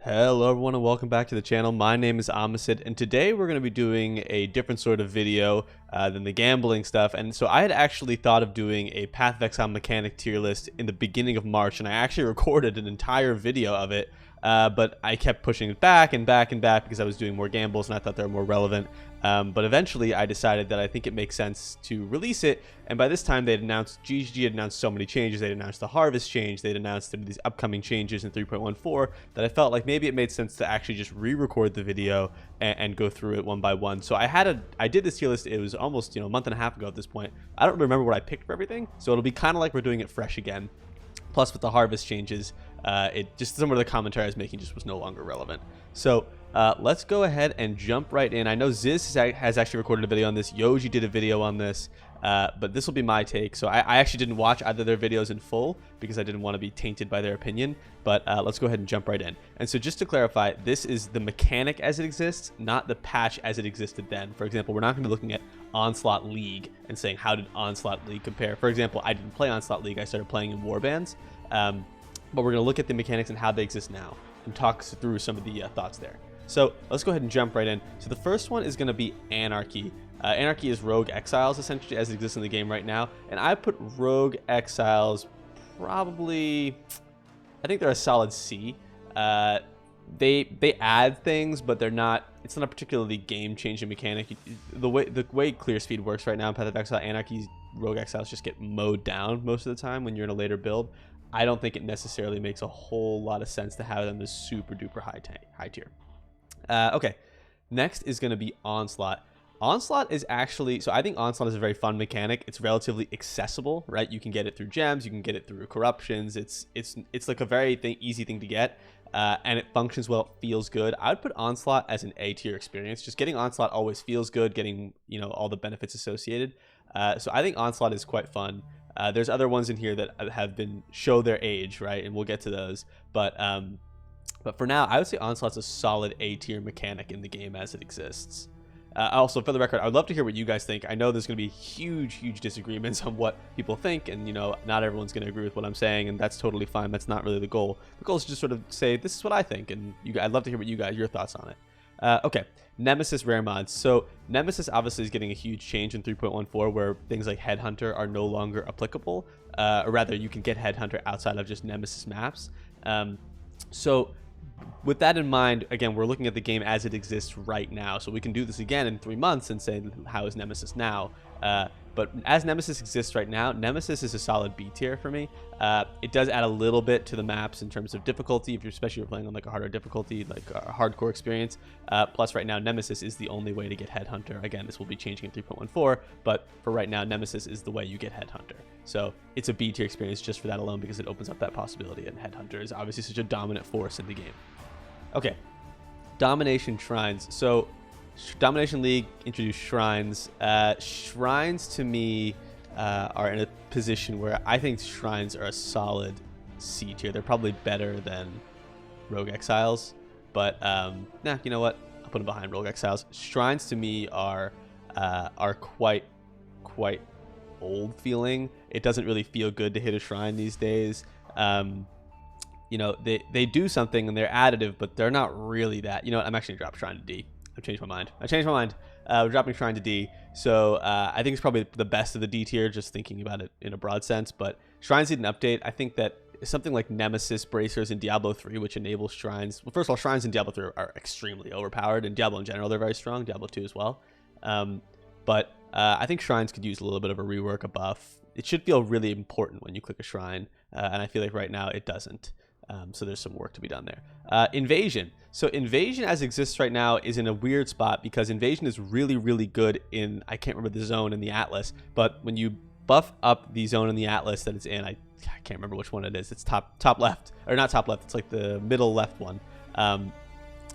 Hello everyone and welcome back to the channel. My name is Omicid and today we're going to be doing a different sort of video than the gambling stuff. And so I had actually thought of doing a Path of Exile mechanic tier list in the beginning of March, and I actually recorded an entire video of it, but I kept pushing it back and back and back because I was doing more gambles and I thought they were more relevant. But eventually I decided that I think it makes sense to release it, and by this time they'd announced, GG had announced so many changes. They'd announced the harvest change, they'd announced these upcoming changes in 3.14 that I felt like maybe it made sense to actually just re-record the video and go through it one by one. So I did this tier list, it was almost a month and a half ago at this point. I don't remember what I picked for everything, so it'll be kind of like we're doing it fresh again. Plus with the harvest changes, it just some of the commentary I was making just was no longer relevant. So let's go ahead and jump right in. I know Ziz has actually recorded a video on this. Yoji did a video on this, but this will be my take. So I actually didn't watch either of their videos in full because I didn't want to be tainted by their opinion. But let's go ahead and jump right in. And so just to clarify, this is the mechanic as it exists, not the patch as it existed then. For example, we're not going to be looking at Onslaught League and saying how did Onslaught League compare. For example, I didn't play Onslaught League. I started playing in Warbands. But we're going to look at the mechanics and how they exist now and talk through some of the thoughts there. So let's go ahead and jump right in. So the first one is going to be Anarchy. Anarchy is Rogue Exiles essentially as it exists in the game right now. And I put Rogue Exiles probably, I think they're a solid C. They add things, but they're not, it's not a particularly game-changing mechanic. The way clear speed works right now in Path of Exile, Anarchy's Rogue Exiles just get mowed down most of the time when you're in a later build. I don't think it necessarily makes a whole lot of sense to have them as super duper high tier. Okay, next is going to be Onslaught. Onslaught is actually, so I think Onslaught is a very fun mechanic. It's relatively accessible, right? You can get it through gems, you can get it through corruptions. It's like a very easy thing to get, and it functions well, it feels good. I would put Onslaught as an A tier experience. Just getting Onslaught always feels good, getting all the benefits associated. So I think Onslaught is quite fun. There's other ones in here that have been show their age, right? And we'll get to those. But for now, I would say Onslaught's a solid A tier mechanic in the game as it exists. Also, for the record, I would love to hear what you guys think. I know there's going to be huge disagreements on what people think, and not everyone's going to agree with what I'm saying, and that's totally fine. That's not really the goal. The goal is to just sort of say this is what I think, and I'd love to hear what your thoughts on it. Okay, Nemesis rare mods. So Nemesis obviously is getting a huge change in 3.14 where things like Headhunter are no longer applicable, or rather you can get Headhunter outside of just Nemesis maps. So with that in mind, again, we're looking at the game as it exists right now. So we can do this again in 3 months and say, how is Nemesis now? But as Nemesis exists right now, Nemesis is a solid B tier for me. It does add a little bit to the maps in terms of difficulty, especially if you're playing on like a harder difficulty, like a hardcore experience. Plus right now, Nemesis is the only way to get Headhunter. Again, this will be changing in 3.14, but for right now, Nemesis is the way you get Headhunter. So it's a B tier experience just for that alone because it opens up that possibility, and Headhunter is obviously such a dominant force in the game. Okay, Domination Shrines. So Domination League introduced Shrines. Shrines to me are in a position where I think Shrines are a solid C tier. They're probably better than Rogue Exiles, but nah, you know what? I'll put them behind Rogue Exiles. Shrines to me are quite old feeling. It doesn't really feel good to hit a shrine these days. They do something and they're additive, but they're not really that. I'm actually gonna drop Shrine to D. I've changed my mind. We're dropping Shrine to D. So I think it's probably the best of the D tier, just thinking about it in a broad sense. But Shrines need an update. I think that something like Nemesis Bracers in Diablo 3, which enables Shrines. Well, first of all, Shrines in Diablo 3 are extremely overpowered. In Diablo in general, they're very strong. Diablo 2 as well. But I think Shrines could use a little bit of a rework, a buff. It should feel really important when you click a Shrine. And I feel like right now it doesn't. So there's some work to be done there. Invasion. So Invasion as it exists right now is in a weird spot because Invasion is really good in, I can't remember the zone in the Atlas, but when you buff up the zone in the Atlas that it's in, I can't remember which one it is. It's top left, or not top left. It's like the middle left one.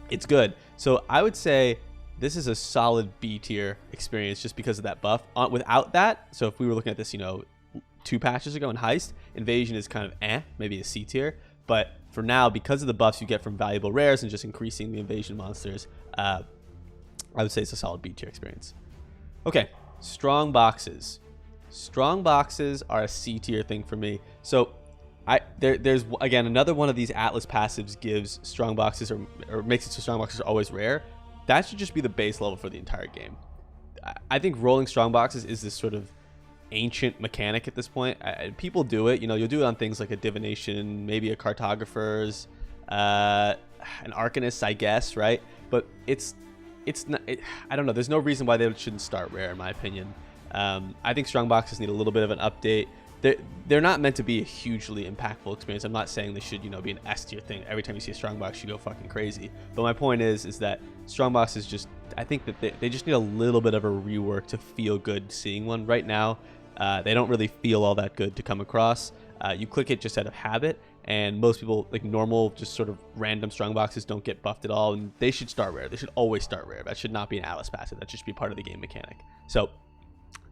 It's good. So I would say this is a solid B tier experience just because of that buff. Without that, so if we were looking at this, 2 patches ago in Heist, Invasion is kind of maybe a C tier. But for now, because of the buffs you get from valuable rares and just increasing the invasion monsters, I would say it's a solid B tier experience. Okay, strong boxes. Strong boxes are a C tier thing for me. So there's again another one of these Atlas passives gives strong boxes or makes it so strong boxes are always rare. That should just be the base level for the entire game. I think rolling strong boxes is this sort of ancient mechanic at this point. People do it, you'll do it on things like a divination, maybe a cartographer's, an arcanist, I guess, right? But it's not. I don't know. There's no reason why they shouldn't start rare, in my opinion. I think strong boxes need a little bit of an update. They're not meant to be a hugely impactful experience. I'm not saying they should, be an S tier thing. Every time you see a strong box, you go fucking crazy. But my point is that strong boxes just, I think that they just need a little bit of a rework to feel good seeing one. Right now, they don't really feel all that good to come across. You click it just out of habit, and most people, like normal, just sort of random strong boxes, don't get buffed at all, and they should start rare. They should always start rare. That should not be an Atlas passive. That should just be part of the game mechanic. So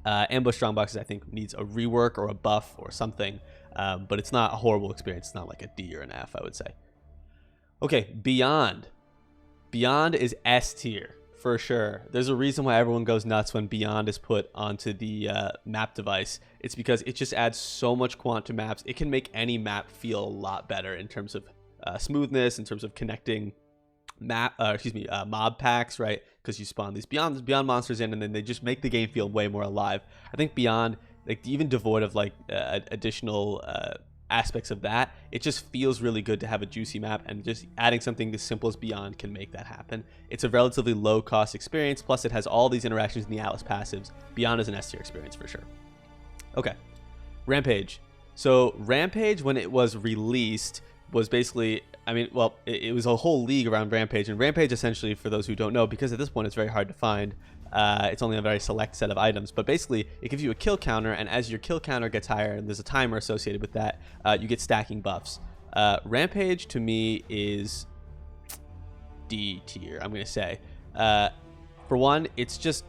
ambush strong boxes, I think, needs a rework or a buff or something, but it's not a horrible experience. It's not like a D or an F, I would say. Okay, Beyond. Beyond is S tier for sure. There's a reason why everyone goes nuts when Beyond is put onto the map device. It's because it just adds so much quant to maps. It can make any map feel a lot better in terms of smoothness, in terms of connecting mob packs, right? Because you spawn these beyond monsters in, and then they just make the game feel way more alive. I think Beyond, like even devoid of like additional aspects of that, it just feels really good to have a juicy map, and just adding something as simple as Beyond can make that happen. It's a relatively low cost experience, plus it has all these interactions in the Atlas passives. Beyond is an S tier experience for sure. Okay, Rampage. So Rampage, when it was released, was basically, it was a whole league around Rampage. And Rampage, essentially, for those who don't know, because at this point it's very hard to find, it's only a very select set of items, but basically it gives you a kill counter, and as your kill counter gets higher, and there's a timer associated with that, you get stacking buffs. Rampage, to me, is D tier, I'm going to say. For one, it's just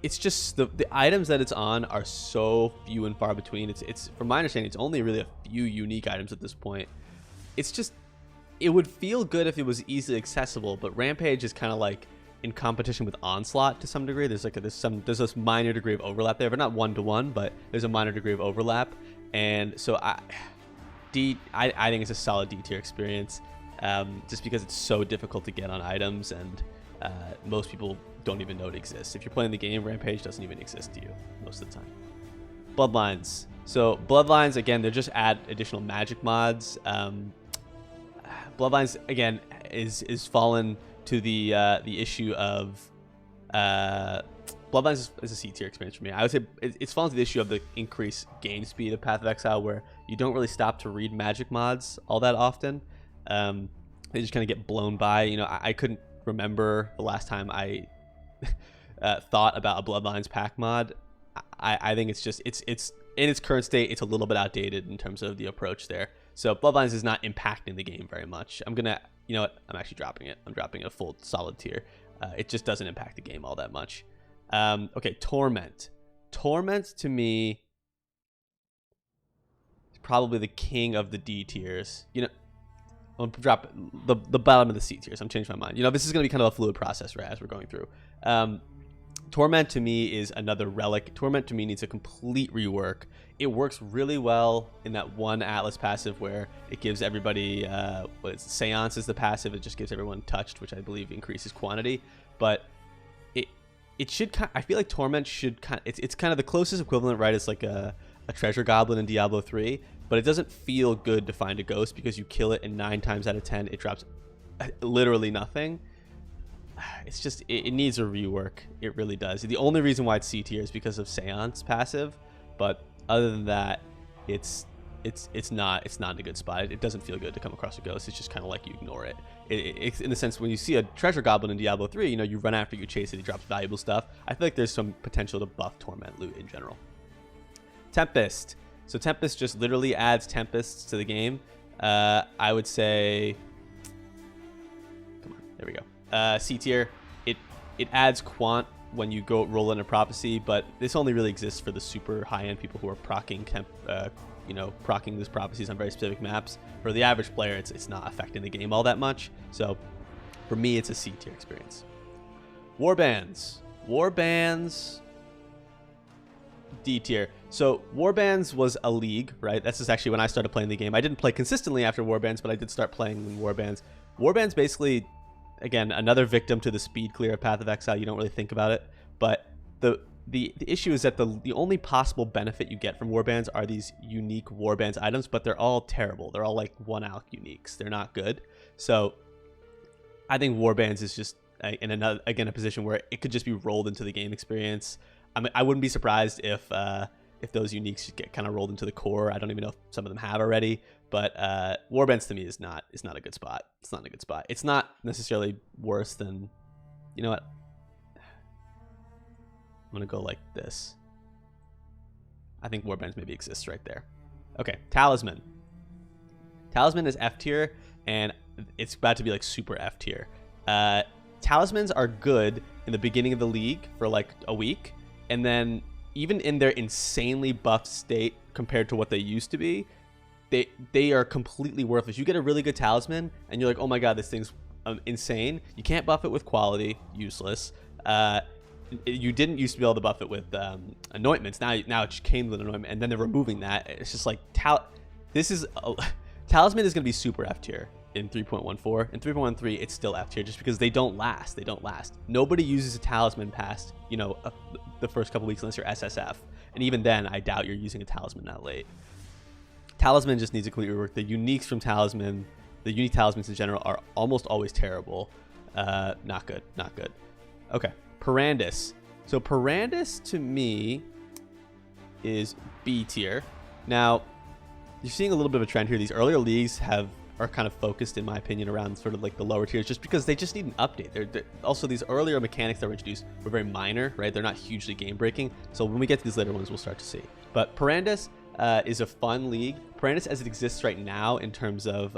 the items that it's on are so few and far between. It's from my understanding, it's only really a few unique items at this point. It's just, it would feel good if it was easily accessible, but Rampage is kind of like in competition with Onslaught to some degree. There's this minor degree of overlap there, but not one-to-one, but there's a minor degree of overlap. And so I think it's a solid D tier experience, just because it's so difficult to get on items, and most people don't even know it exists. If you're playing the game, Rampage doesn't even exist to you most of the time. Bloodlines. So Bloodlines, again, they're just add additional magic mods. Bloodlines, again, is fallen to the issue of Bloodlines is a C tier experience for me. I would say it's fallen to the issue of the increased game speed of Path of Exile, where you don't really stop to read magic mods all that often. They just kind of get blown by. I couldn't remember the last time I thought about a Bloodlines pack mod. I think it's in its current state, it's a little bit outdated in terms of the approach there. So Bloodlines is not impacting the game very much. I'm actually dropping it. I'm dropping a full solid tier. It just doesn't impact the game all that much. Okay, Torment. Torment, to me, is probably the king of the D tiers. I'm gonna drop the bottom of the C tiers. I'm changing my mind. This is gonna be kind of a fluid process, right, as we're going through. Torment, to me, is another relic. Torment, to me, needs a complete rework. It works really well in that one Atlas passive where it gives everybody, Seance is the passive. It just gives everyone touched, which I believe increases quantity. But it should, I feel like Torment should it's kind of the closest equivalent, right? It's like a treasure goblin in Diablo 3, but it doesn't feel good to find a ghost, because you kill it and 9 times out of 10 it drops literally nothing. It's just, it needs a rework. It really does. The only reason why it's C tier is because of Seance passive, but other than that, it's not in a good spot. It doesn't feel good to come across a ghost. It's just kind of like you ignore it. It's in the sense, when you see a treasure goblin in Diablo 3, you run after, you chase it, it drops valuable stuff. I feel like there's some potential to buff Torment loot in general. Tempest. So Tempest just literally adds Tempests to the game. I would say, come on, there we go. C tier. It adds quant when you go roll in a prophecy, but this only really exists for the super high-end people who are proccing proccing these prophecies on very specific maps. For the average player, it's not affecting the game all that much. So for me, it's a C tier experience. Warbands. D tier. So Warbands was a league, right? That's just actually when I started playing the game. I didn't play consistently after Warbands, but I did start playing in Warbands. Warbands basically, again, another victim to the speed clear of Path of Exile. You don't really think about it, but the issue is that the only possible benefit you get from Warbands are these unique Warbands items, but they're all terrible. They're all like 1-alc uniques. They're not good. So I think Warbands is just in another, again, a position where it could just be rolled into the game experience. I mean, I wouldn't be surprised if those uniques get kind of rolled into the core. I don't even know if some of them have already, but Warbands to me is not a good spot. It's not a good spot. It's not necessarily worse than, you know what? I'm gonna go like this. I think Warbands maybe exists right there. Okay, Talisman. Talisman is F tier, and it's about to be like super F tier. Talismans are good in the beginning of the league for like a week, and then even in their insanely buffed state compared to what they used to be, they are completely worthless. You get a really good Talisman, and you're like, oh my god, this thing's insane. You can't buff it with quality, useless. You didn't used to be able to buff it with anointments. Now it came with an anointment, and then they're removing that. It's just like Talisman is going to be super F tier in 3.14. In 3.13, it's still F tier just because they don't last. They don't last. Nobody uses a Talisman past the first couple weeks unless you're SSF, and even then, I doubt you're using a Talisman that late. Talisman just needs a complete rework. The uniques from Talisman, the unique Talismans in general, are almost always terrible. Not good. Not good. Okay. Parandus. So Parandus to me is B tier. Now, you're seeing a little bit of a trend here. These earlier leagues are kind of focused, in my opinion, around sort of like the lower tiers, just because they just need an update. They're also, these earlier mechanics that were introduced were very minor, right? They're not hugely game breaking. So when we get to these later ones, we'll start to see. But Parandus is a fun league. Parandus, as it exists right now, in terms of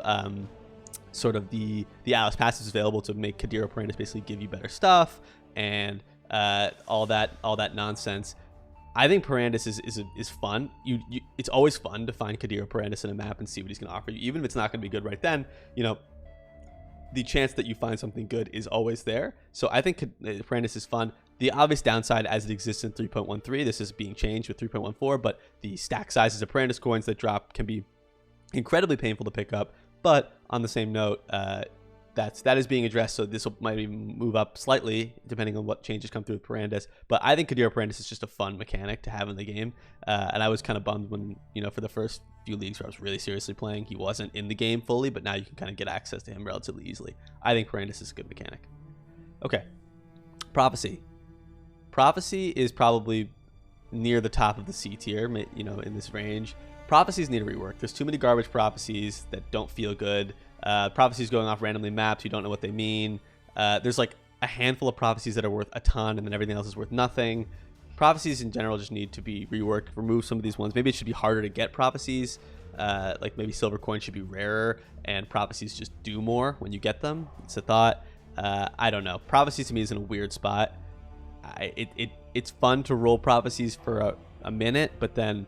sort of the Alice passives available to make Kadira Parandus basically give you better stuff and all that nonsense. I think Parandus is fun. It's always fun to find Kadira Parandus in a map and see what he's going to offer you, even if it's not going to be good right then. The chance that you find something good is always there. So I think Parandus is fun. The obvious downside, as it exists in 3.13, this is being changed with 3.14, but the stack sizes of Parandus coins that drop can be incredibly painful to pick up. But on the same note, that is being addressed, so this might even move up slightly depending on what changes come through with Parandus. But I think Kadira Parandus is just a fun mechanic to have in the game, and I was kind of bummed when, for the first few leagues where I was really seriously playing, he wasn't in the game fully, but now you can kind of get access to him relatively easily. I think Parandus is a good mechanic. Okay, Prophecy. Prophecy is probably near the top of the C tier, in this range. Prophecies need a rework. There's too many garbage prophecies that don't feel good. Prophecies going off randomly maps, you don't know what they mean. There's like a handful of prophecies that are worth a ton, and then everything else is worth nothing. Prophecies in general just need to be reworked. Remove some of these ones. Maybe it should be harder to get prophecies. Like maybe silver coins should be rarer, and prophecies just do more when you get them. It's a thought. I don't know. Prophecies to me is in a weird spot. It's fun to roll prophecies for a minute, but then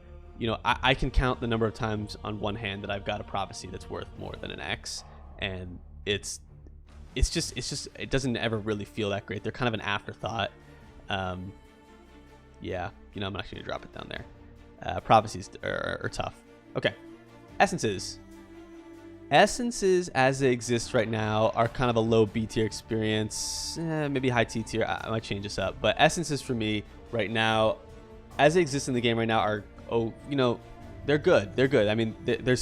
I can count the number of times on one hand that I've got a prophecy that's worth more than an X, and it doesn't ever really feel that great. They're kind of an afterthought. Yeah, I'm actually gonna drop it down there. Prophecies are tough. Okay, essences as they exist right now are kind of a low B tier experience, maybe high T tier. I might change this up, but essences for me right now, as they exist in the game right now, are they're good. They're good. I mean, there's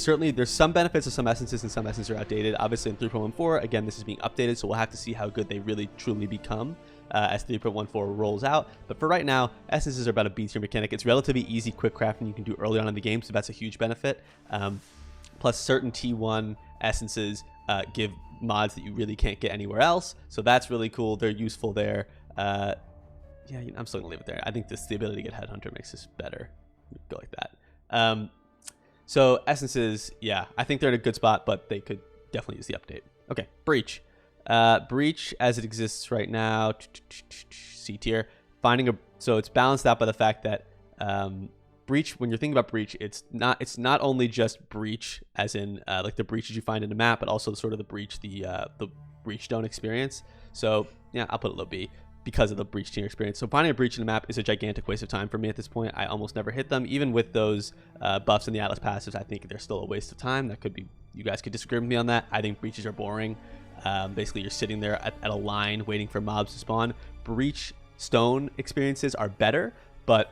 some benefits of some essences, and some essences are outdated. Obviously, in 3.14, again, this is being updated, so we'll have to see how good they really truly become as 3.14 rolls out. But for right now, essences are about a B tier mechanic. It's relatively easy, quick crafting you can do early on in the game, so that's a huge benefit. Plus, certain T1 essences give mods that you really can't get anywhere else, so that's really cool. They're useful there. Yeah, I'm still gonna leave it there. I think the ability to get Headhunter makes this better. Go like that. So essences, yeah, I think they're in a good spot, but they could definitely use the update. Okay, Breach. Breach as it exists right now, C tier. So it's balanced out by the fact that Breach, when you're thinking about Breach, it's not only just Breach as in like the breaches you find in the map, but also sort of the Breach, the Breachstone experience. So yeah, I'll put it low B. because of the breach tier experience. So finding a breach in the map is a gigantic waste of time for me at this point. I almost never hit them. Even with those buffs in the Atlas passives, I think they're still a waste of time. That could be, you guys could disagree with me on that. I think breaches are boring. Basically, you're sitting there at a line waiting for mobs to spawn. Breach stone experiences are better, but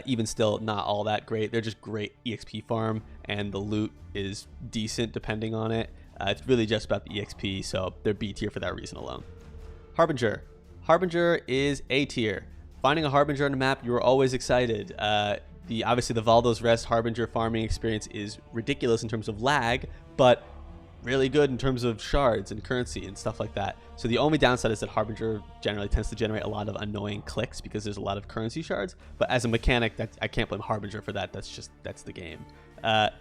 even still not all that great. They're just great EXP farm, and the loot is decent depending on it. It's really just about the EXP, so they're B tier for that reason alone. Harbinger. Harbinger is A tier. Finding a Harbinger on the map, you are always excited. Obviously the Valdo's Rest Harbinger farming experience is ridiculous in terms of lag, but really good in terms of shards and currency and stuff like that. So the only downside is that Harbinger generally tends to generate a lot of annoying clicks because there's a lot of currency shards. But as a mechanic, I can't blame Harbinger for that. That's the game.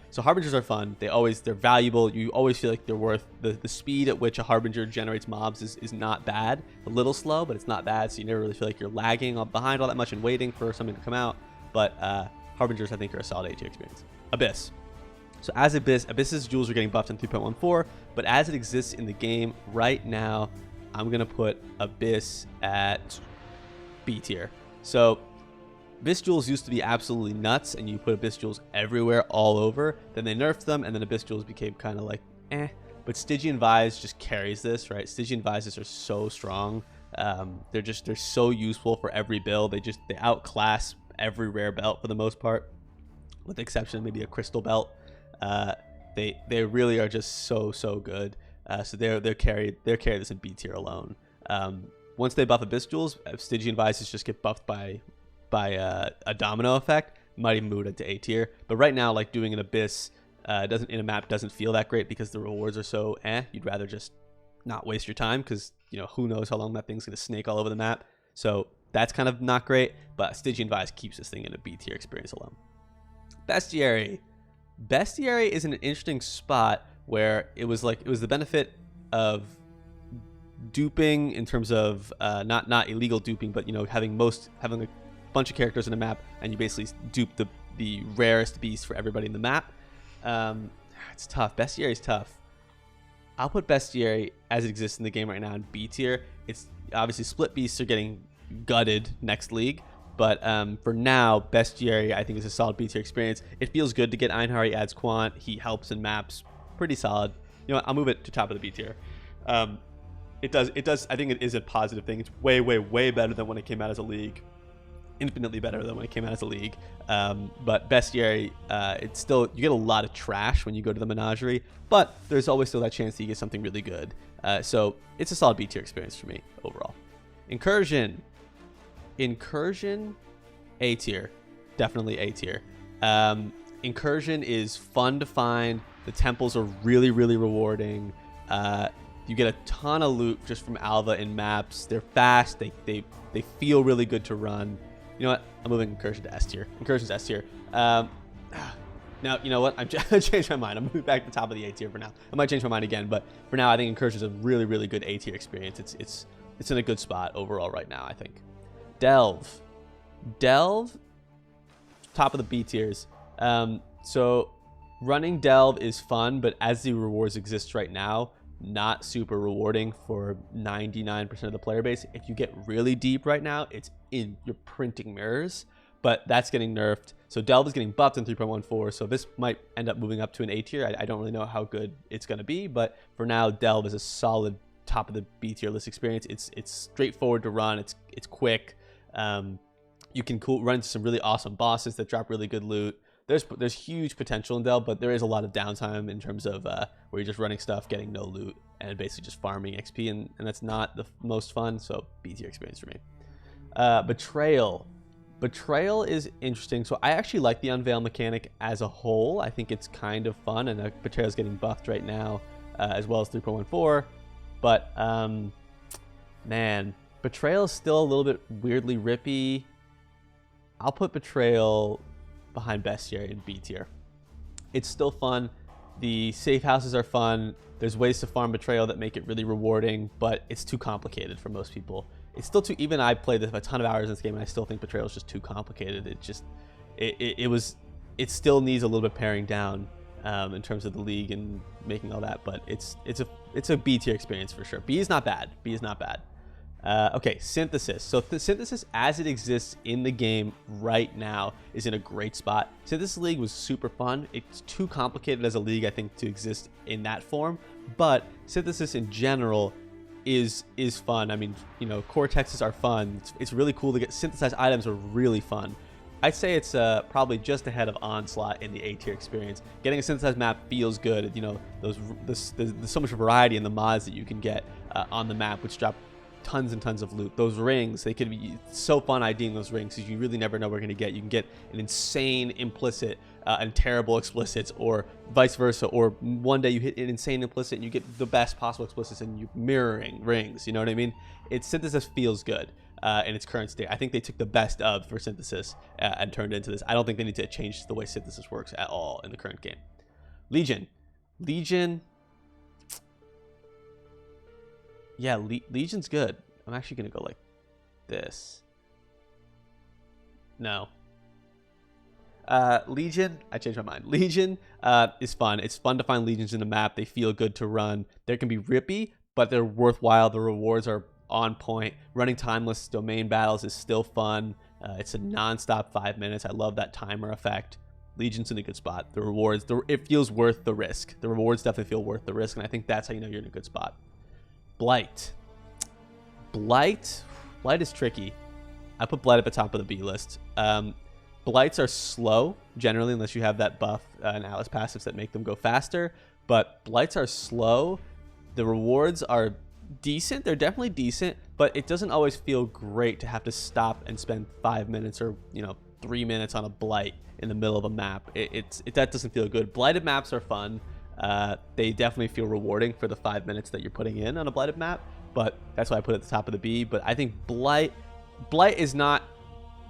So Harbingers are fun. They're valuable. You always feel like they're worth the speed at which a Harbinger generates mobs is not bad. A little slow, but it's not bad. So you never really feel like you're lagging behind all that much and waiting for something to come out. But Harbingers, I think, are a solid A2 experience. Abyss. So as Abyss's jewels are getting buffed in 3.14, but as it exists in the game right now, I'm going to put Abyss at B tier. So Abyss jewels used to be absolutely nuts, and you put Abyss jewels everywhere, all over. Then they nerfed them, and then Abyss jewels became kind of like, eh. But Stygian Vise just carries this, right? Stygian Vises are so strong. They're so useful for every build. They outclass every rare belt for the most part, with the exception of maybe a crystal belt. They really are just so good. So they're carried this in B tier alone. Once they buff Abyss jewels, Stygian Vises just get buffed by a domino effect. Might even move it into A tier. But right now, like doing an Abyss in a map doesn't feel that great because the rewards are so eh. You'd rather just not waste your time because who knows how long that thing's gonna snake all over the map. So that's kind of not great. But Stygian Vise keeps this thing in a B tier experience alone. Bestiary. Bestiary is in an interesting spot where it was the benefit of duping in terms of not illegal duping, but having a bunch of characters in a map, and you basically dupe the rarest beast for everybody in the map. It's tough. Bestiary is tough. I'll put Bestiary as it exists in the game right now in B tier. It's obviously split beasts are getting gutted next league. But for now, Bestiary, I think, is a solid B tier experience. It feels good to get Einhar. He adds quant. He helps in maps. Pretty solid. I'll move it to top of the B tier. It does. I think it is a positive thing. It's way better than when it came out as a league. Infinitely better than when it came out as a league. But Bestiary, it's still, you get a lot of trash when you go to the Menagerie. But there's always still that chance that you get something really good. So it's a solid B tier experience for me overall. Incursion, A tier, definitely A tier. Incursion is fun to find. The temples are really rewarding. You get a ton of loot just from Alva in maps. They're fast. They feel really good to run. You know what? I'm moving Incursion to S tier. Incursion's S tier. Now, you know what? I changed my mind. I'm moving back to the top of the A tier for now. I might change my mind again, but for now, I think Incursion's a really good A tier experience. It's in a good spot overall right now, I think. Delve, top of the B tiers. So running Delve is fun, but as the rewards exist right now, not super rewarding for 99% of the player base. If you get really deep right now, you're printing mirrors, but that's getting nerfed. So Delve is getting buffed in 3.14, so this might end up moving up to an A tier. I don't really know how good it's going to be, but for now, Delve is a solid top of the B tier list experience. It's straightforward to run. It's quick. You can run into some really awesome bosses that drop really good loot. There's huge potential in Delve, but there is a lot of downtime in terms of where you're just running stuff, getting no loot, and basically just farming XP, and that's not the most fun. So B tier experience for me. Betrayal. Betrayal is interesting. So I actually like the unveil mechanic as a whole. I think it's kind of fun, and Betrayal is getting buffed right now, as well as 3.14. But man, Betrayal is still a little bit weirdly rippy. I'll put Betrayal behind Bestiary in B tier. It's still fun. The safe houses are fun. There's ways to farm Betrayal that make it really rewarding, but it's too complicated for most people. It's still too, even I played a ton of hours in this game, and I still think Betrayal is just too complicated. It still needs a little bit paring down in terms of the league and making all that, but it's a B tier experience for sure. B is not bad. Okay, Synthesis. So Synthesis as it exists in the game right now is in a great spot. Synthesis League was super fun. It's too complicated as a league, I think, to exist in that form. But Synthesis in general is fun. I mean, you know, Cortexes are fun. It's really cool to get synthesized items are really fun. I'd say it's probably just ahead of Onslaught in the A tier experience. Getting a synthesized map feels good. You know, there's so much variety in the mods that you can get on the map, which drop tons and tons of loot. Those rings, they could be so fun IDing those rings because you really never know what you're going to get. You can get an insane implicit and terrible explicits, or vice versa, or one day you hit an insane implicit and you get the best possible explicits and you're mirroring rings. You know what I mean? Synthesis feels good in its current state. I think they took the best of for Synthesis and turned it into this. I don't think they need to change the way Synthesis works at all in the current game. Legion. Yeah, Legion's good. I'm actually going to go like this. No. Legion, I changed my mind. Legion is fun. It's fun to find Legions in the map. They feel good to run. They can be rippy, but they're worthwhile. The rewards are on point. Running timeless domain battles is still fun. It's a non-stop 5 minutes. I love that timer effect. Legion's in a good spot. The rewards, it feels worth the risk. The rewards definitely feel worth the risk, and I think that's how you know you're in a good spot. Blight is tricky. I put Blight at the top of the B list. Blights are slow generally unless you have that buff and Atlas passives that make them go faster, but Blights are slow. The rewards are decent. They're definitely decent, but it doesn't always feel great to have to stop and spend 5 minutes or 3 minutes on a Blight in the middle of a map. That doesn't feel good. Blighted maps are fun. They definitely feel rewarding for the 5 minutes that you're putting in on a blighted map, but that's why I put it at the top of the B. But I think Blight is not,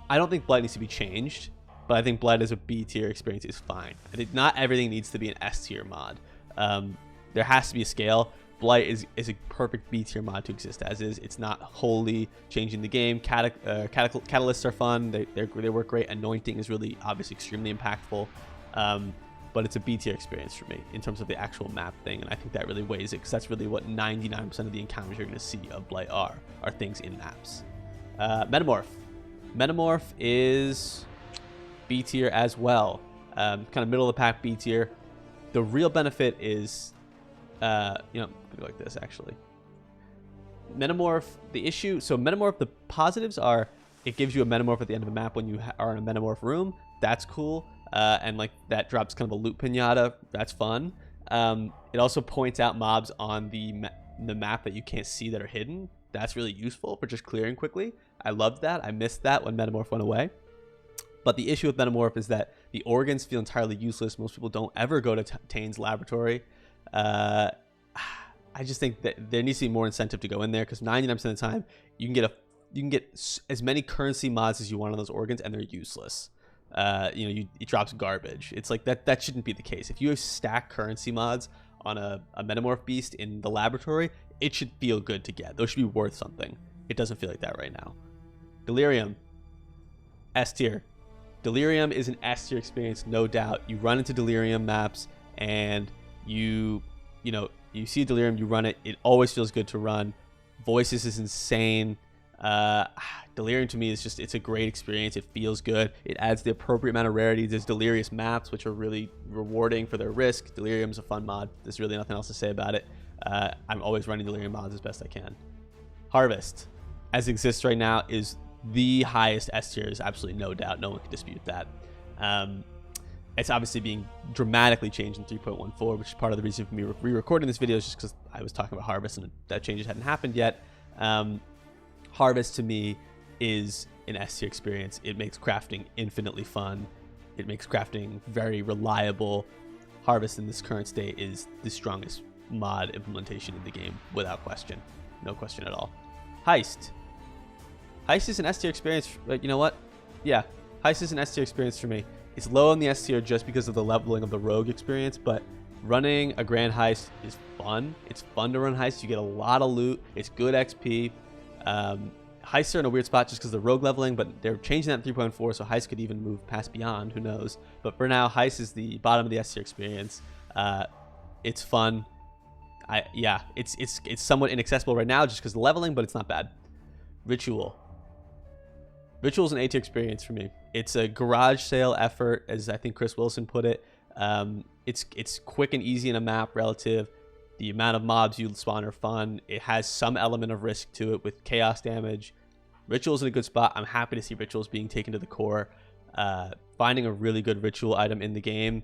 I don't think Blight needs to be changed, but I think Blight as a B tier experience is fine. I think not everything needs to be an S tier mod. There has to be a scale. Blight is a perfect B tier mod to exist as is. It's not wholly changing the game. Catalysts are fun. They work great. Anointing is really obviously extremely impactful. But it's a B tier experience for me in terms of the actual map thing, and I think that really weighs it because that's really what 99% of the encounters you're going to see of Blight are things in maps. Metamorph is B tier as well, kind of middle of the pack B tier. The real benefit is, I'm gonna go like this actually. Metamorph, Metamorph, the positives are it gives you a Metamorph at the end of a map when you are in a Metamorph room. That's cool. And like that drops kind of a loot pinata. That's fun. It also points out mobs on the map that you can't see that are hidden. That's really useful for just clearing quickly. I loved that. I missed that when Metamorph went away. But the issue with Metamorph is that the organs feel entirely useless. Most people don't ever go to Tane's laboratory. I just think that there needs to be more incentive to go in there because 99% of the time you can get as many currency mods as you want on those organs and they're useless. It drops garbage. It's like that shouldn't be the case. If you stack currency mods on a Metamorph beast in the laboratory, it should feel good to get. Those should be worth something. It doesn't feel like that right now. Delirium, S tier. Delirium is an S tier experience, no doubt. You run into Delirium maps and you see Delirium, you run it. It always feels good to run. Voices is insane. Delirium to me is just, it's a great experience. It feels good. It adds the appropriate amount of rarity. There's Delirious maps, which are really rewarding for their risk. Delirium's a fun mod. There's really nothing else to say about it. I'm always running Delirium mods as best I can. Harvest, as it exists right now, is the highest S tier. There's absolutely no doubt. No one can dispute that. It's obviously being dramatically changed in 3.14, which is part of the reason for me re-recording this video is just because I was talking about Harvest and that changes hadn't happened yet. Harvest to me is an S tier experience. It makes crafting infinitely fun. It makes crafting very reliable. Harvest in this current state is the strongest mod implementation in the game without question. No question at all. Heist is an S tier experience. You know what? Yeah, Heist is an S tier experience for me. It's low on the S tier just because of the leveling of the rogue experience, but running a grand heist is fun. It's fun to run heist. You get a lot of loot. It's good XP. Heists are in a weird spot just because of the rogue leveling, but they're changing that in 3.4, so heist could even move past beyond. Who knows? But for now, heist is the bottom of the S tier experience. It's fun. It's somewhat inaccessible right now just because of the leveling, but it's not bad. Ritual. Ritual's an A tier experience for me. It's a garage sale effort, as I think Chris Wilson put it. It's quick and easy in a map relative. The amount of mobs you spawn are fun. It has some element of risk to it with chaos damage. Ritual's in a good spot. I'm happy to see Rituals being taken to the core. Finding a really good Ritual item in the game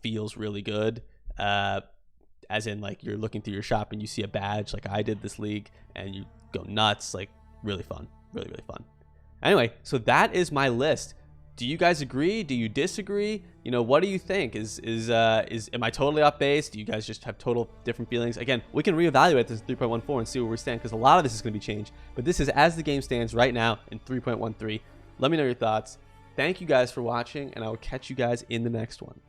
feels really good. As in, like, you're looking through your shop and you see a badge like I did this league and you go nuts. Like, really fun. Really, really fun. Anyway, so that is my list. Do you guys agree? Do you disagree? You know, what do you think? Am I totally off base? Do you guys just have total different feelings? Again, we can reevaluate this in 3.14 and see where we stand, because a lot of this is going to be changed. But this is as the game stands right now in 3.13. Let me know your thoughts. Thank you guys for watching, and I will catch you guys in the next one.